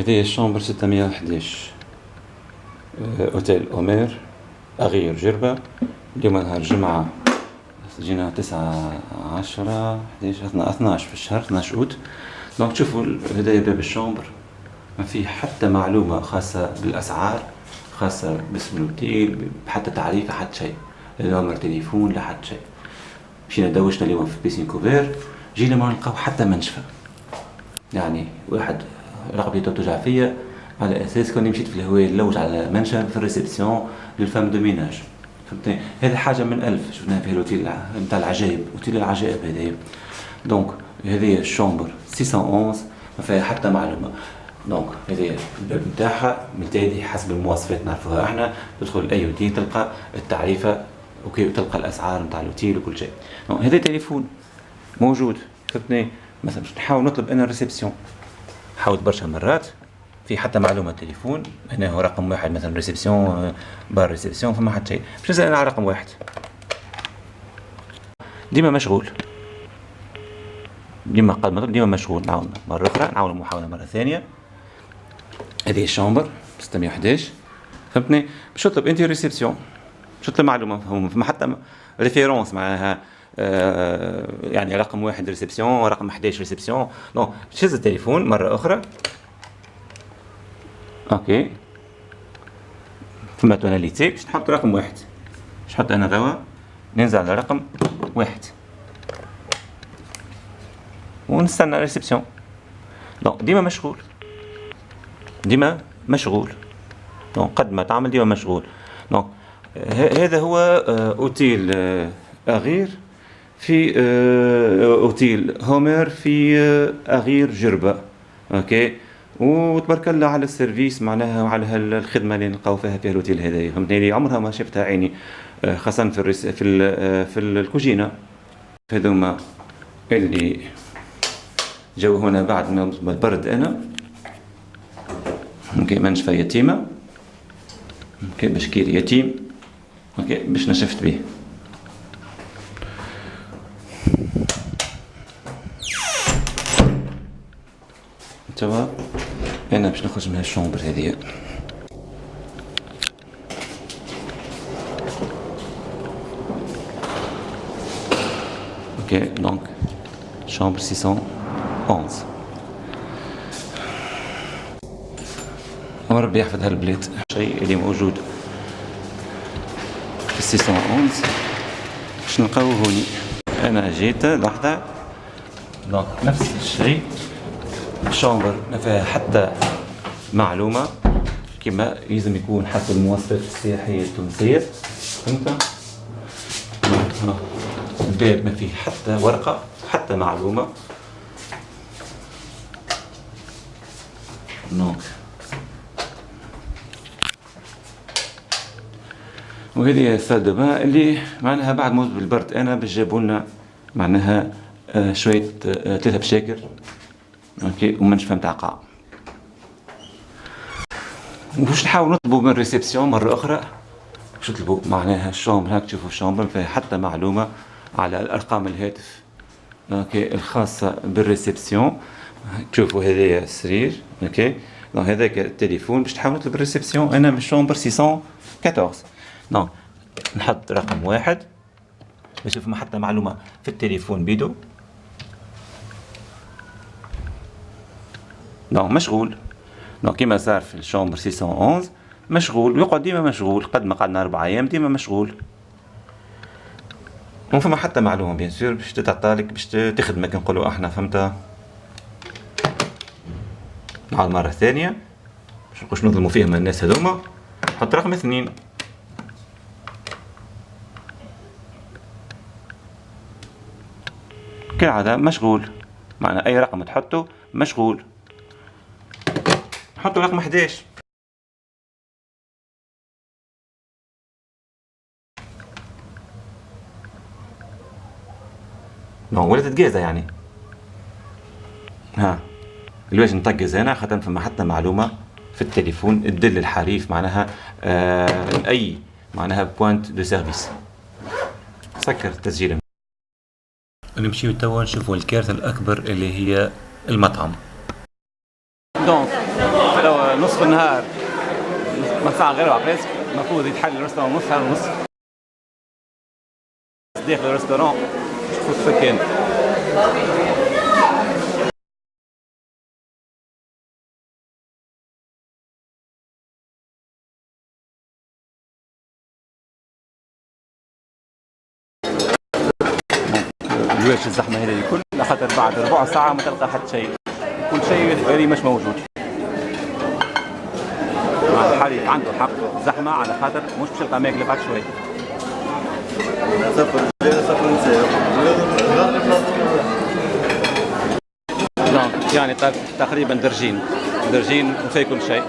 هذه الشامبر 611 اوتيل اومير اغير جربة. اليوم نهار الجمعة، جينا 9/10 11 12 في الشهر 12 اوت. دونك تشوفوا هدايا باب الشامبر، ما فيه حتى معلومة خاصة بالأسعار، خاصة باسم الأوتيل، حتى تعريفة، حتى شيء، لا نمر تليفون لا حتى شيء. مشينا دوشنا اليوم في بيسين كوفير، جينا ما نلقاو حتى منشفى. يعني واحد رقبته توجع فيا على اساس كوني مشيت في الهواية نلوج على منشفى في الريسبسيون للفام دو ميناج. فهمتني؟ هذه حاجة من ألف شفناها في الأوتيل نتاع العجائب، أوتيل العجائب هذايا. دونك هذه الشامبر 611 ما فيها حتى معلومة. دونك هذه الباب نتاعها بالتالي حسب المواصفات نعرفوها احنا، تدخل اي اوتيل تلقى التعريفة اوكي، وتلقى الاسعار نتاع الاوتيل وكل شيء. دونك هذا تليفون موجود، فهمتني؟ مثلا باش نحاول نطلب انا الريسبسيون، حاولت برشا مرات في حتى معلومة تليفون، هنا هو رقم واحد مثلا ريسبسيون بار ريسبسيون، فما حتى شيء، باش نسأل على رقم واحد ديما مشغول، ديما قد ما ديما مشغول. نعاود مرة أخرى، نعاود المحاولة مرة ثانية. هذه الشامبر 611، فهمتني؟ باش تطلب انت ريسبسيون، باش تطلب معلومة، فما حتى ريفيرونس معناها يعني رقم واحد ريسبسيون، رقم 11 ريسبسيون. دونك تهز التليفون مرة أخرى، اوكي، فما توناليتي باش نحط رقم واحد، باش نحط أنا توا ننزل على رقم واحد ونستنى ريسبسيون. دونك ديما مشغول، ديما مشغول. دونك قد ما تعمل ديما مشغول. دونك هذا هو اوتيل اغير في اوتيل هومر في اغير جربة، اوكي. وتبارك الله على السيرفيس معناها، وعلى الخدمه اللي نلقاو فيها في الاوتيل هذايا، فهمتني؟ اللي عمرها ما شفتها عيني، خاصه في الكوجينه. هذوما اللي جو هنا بعد ما برد انا، اوكي، منشفى يتيمة، اوكي، بشكير يتيم، اوكي، باش نشفت به. توا انا باش نخرج من الشومبر هذيا. اوكي، دونك شامبر 611. وربي يحفظ هالبلاد. الشيء اللي موجود في 611 باش نلقاوه هوني. انا جيت لحظة، دونك نفس الشيء، الشامبر ما فيها حتى معلومة كما لازم يكون حسب المواصفات السياحية التونسية، فهمت؟ الباب ما فيه حتى ورقة، حتى معلومة. دونك وهذه السال دو بان اللي معناها بعد موت بالبرد انا باش جابوا لنا معناها شويه 3 بشاكر، اوكي، ومنشفى نتاع قاع. وباش نحاول نطلبوا من الريسبسيون مره اخرى، باش نطلبوا معناها الشامبر. هاك تشوفوا الشامبر فيها حتى معلومه على الارقام الهاتف، اوكي، الخاصه بالريسبسيون. تشوفوا هذايا السرير، اوكي. دونك هذاك التليفون باش نحاول نطلب الريسبسيون انا من الشامبر 614. دونك نحط رقم واحد باش نشوف حتى معلومة في التليفون بيدو. دونك مشغول. دونك كيما صار في الشامبر 611 مشغول، ويقعد ديما مشغول، قد ما قعدنا 4 أيام ديما مشغول. وفما حتى معلومة بيان سور باش تتعطالك باش تخدمك نقولوا احنا، فهمت؟ نعاود مرة ثانية باش نظلموا فيهم الناس هذوما. حط رقم 2، كالعادة مشغول، معنى أي رقم تحطه مشغول. حطوا رقم 11. ولا تتجازى يعني، ها الواجب نطقز هنا خاطر فما حتى معلومة في التليفون تدل الحريف معناها أي معناها بوينت دو سيرفيس. سكر التسجيل. نمشيو توا نشوفوا الكارثة الأكبر اللي هي المطعم. دونك لو نصف النهار ما ساعة غير عقلات المفروض يتحل الريستوران نص ساعة ونص داخل الريستوران تفوت سكان. الواش الزحمة هذه الكل خاطر بعد ربع ساعة ما تلقى حتى شيء، كل شيء غير مش موجود. الحريق عنده حق، زحمة على خاطر مش باش تلقى ماكلة بعد شوي. يعني تقريبا درجين وفيه كل شيء.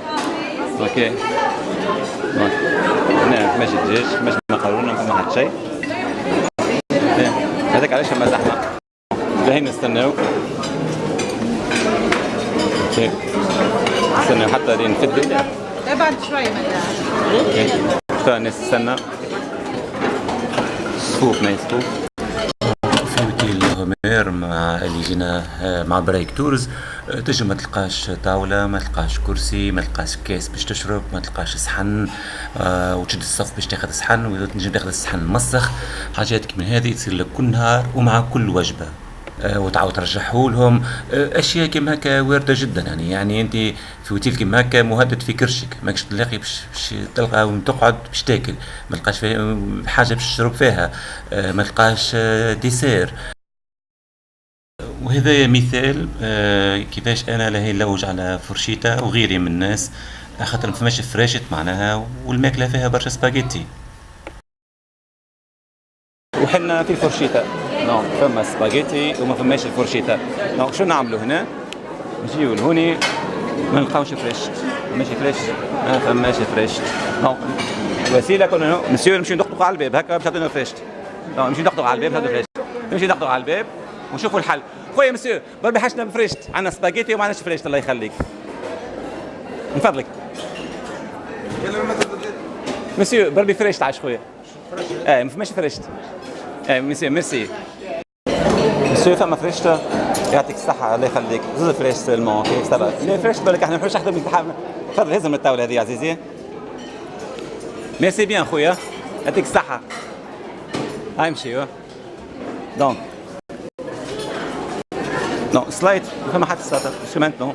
اوكي هنا ماشي دجاج ماشي مقرونه ما حتى شيء. هذاك علاش ما زحمه باهي نستناو. اوكي نستناو حتى لين نفدوا بعد شوي من شويه الناس تستنى صفوف ما يصفوف. في وكيل هومير مع اللي جينا مع بريك تورز تجي ما تلقاش طاوله، ما تلقاش كرسي، ما تلقاش كاس باش تشرب، ما تلقاش صحن وتشد الصف باش تاخذ صحن وتنجم تاخذ الصحن مسخ. حاجات من هذه تصير لك كل نهار ومع كل وجبه وتعاود ترجعه لهم. اشياء كيما هكا وارده جدا. يعني انت في اوتيل كيما هكا مهدد في كرشك، ماكش تلاقي باش تلقى وين تقعد باش تاكل، ما تلقاش فيها حاجه باش تشرب فيها، ما تلقاش ديسير. وهذا مثال كيفاش انا لا نلوج على فرشيطه وغيري من الناس خاطر ما فماش فراشت معناها والماكله فيها برشا سباغيتي. وحنا في فرشيطه نو فما سباغيتي وما فماش الفرشيطه. دونك شو نعملوا هنا؟ نجيو لهوني ما نلقاوش فريشت، ماشي فريشت، ما فماش فريشت. دونك الوسيله كنا مسيو نمشيو ندقدقوا على الباب هكا باش تعطينا فريشت. دونك نمشيو ندقدقوا على الباب هذا فريشت، نمشي ندقدقوا على الباب ونشوفوا الحل. خويا مسيو بربي حاجتنا بفريشت، عندنا سباغيتي وما عندناش فريشت الله يخليك. من فضلك مسيو بربي فريشت عايش خويا. ما فماش فريشت. مسيو ميرسي. مسيو فما فريشت يعطيك الصحة الله يخليك. زوز فريشت سلمون كي صافا. لا فريشت بالك احنا ما نحبش نخدم تفضل هز من الطاولة هذه عزيزي. ميرسي بيان خويا يعطيك الصحة. هاي نمشيو. دونك نو سلايد ما فما حتى سلايد شو مانتنو.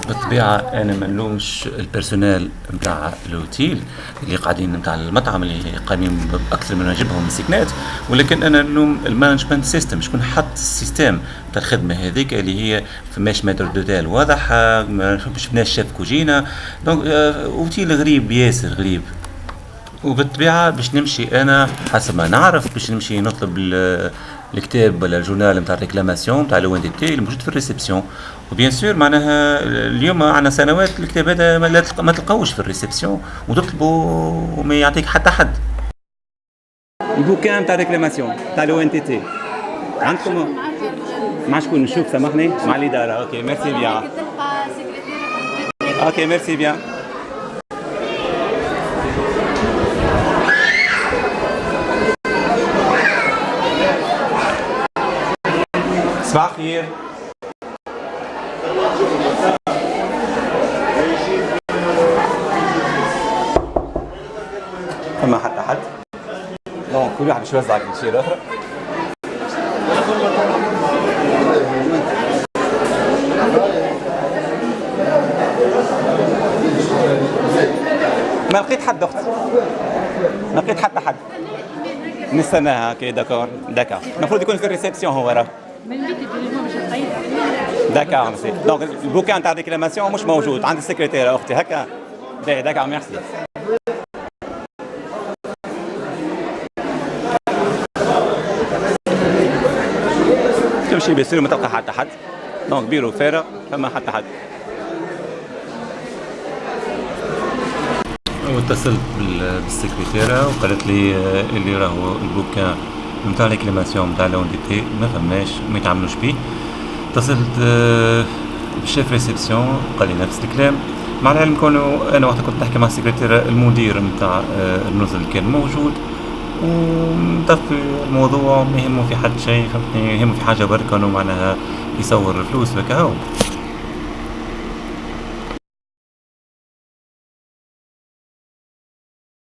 بالطبيعة أنا ما نلومش البيرسونيل نتاع الأوتيل اللي قاعدين نتاع المطعم اللي قايمين بأكثر من واجبهم مسكنات، ولكن أنا نلوم المانجمنت سيستم شكون حط السيستم تاع الخدمة هذيك اللي هي فماش ماتر دوتيل واضحة، ما شفناش شاف كوجينة. دونك أوتيل غريب ياسر غريب. وبالطبيعة باش نمشي أنا حسب ما نعرف باش نمشي نطلب الكتاب ولا الجورنال نتاع الريكلاماسيون نتاع لو ان دي تي اللي موجود في الريسبسيون. وبيان سور معناها اليوم عندنا سنوات الكتاب هذا ما تلقاوش في الريسبسيون وتطلبوا وما يعطيك حتى حد. البوكان تاع الريكلاماسيون تاع لو ان تي عندكم مع شكون نشوف سامحني مع الإدارة. اوكي ميرسي بيان. اوكي ميرسي بيان. صباح الخير. فما حتى حد. دونك كل واحد باش يوزع كل شيء اخر. ما لقيت حد اختي، ما لقيت حتى حد. نستناها. اوكي داكور المفروض يكون في الريسبسيون هو راه. داكور ميرسي. دونك البوكان تاع ريكلاماسيون مش موجود عند السكرتيرة اختي هكا. داكور ميرسي. تمشي بيصير ما تلقى حتى حد. دونك بيرو فارغ فما حتى حد. واتصلت بالسكرتيرة وقالت لي اللي راهو البوكان نتاع ريكلاماسيون نتاع لون دي تي ما فماش ما يتعاملوش بيه. اتصلت بالشيف ريسبسيون قال لي نفس الكلام، مع العلم كونه انا وقت كنت نحكي مع السكرتيرة المدير نتاع النزل كان موجود ومطفي الموضوع ما يهمه في حد شيء، فهمتني يهمه في حاجه برك انه معناها يصور الفلوس وكا هو.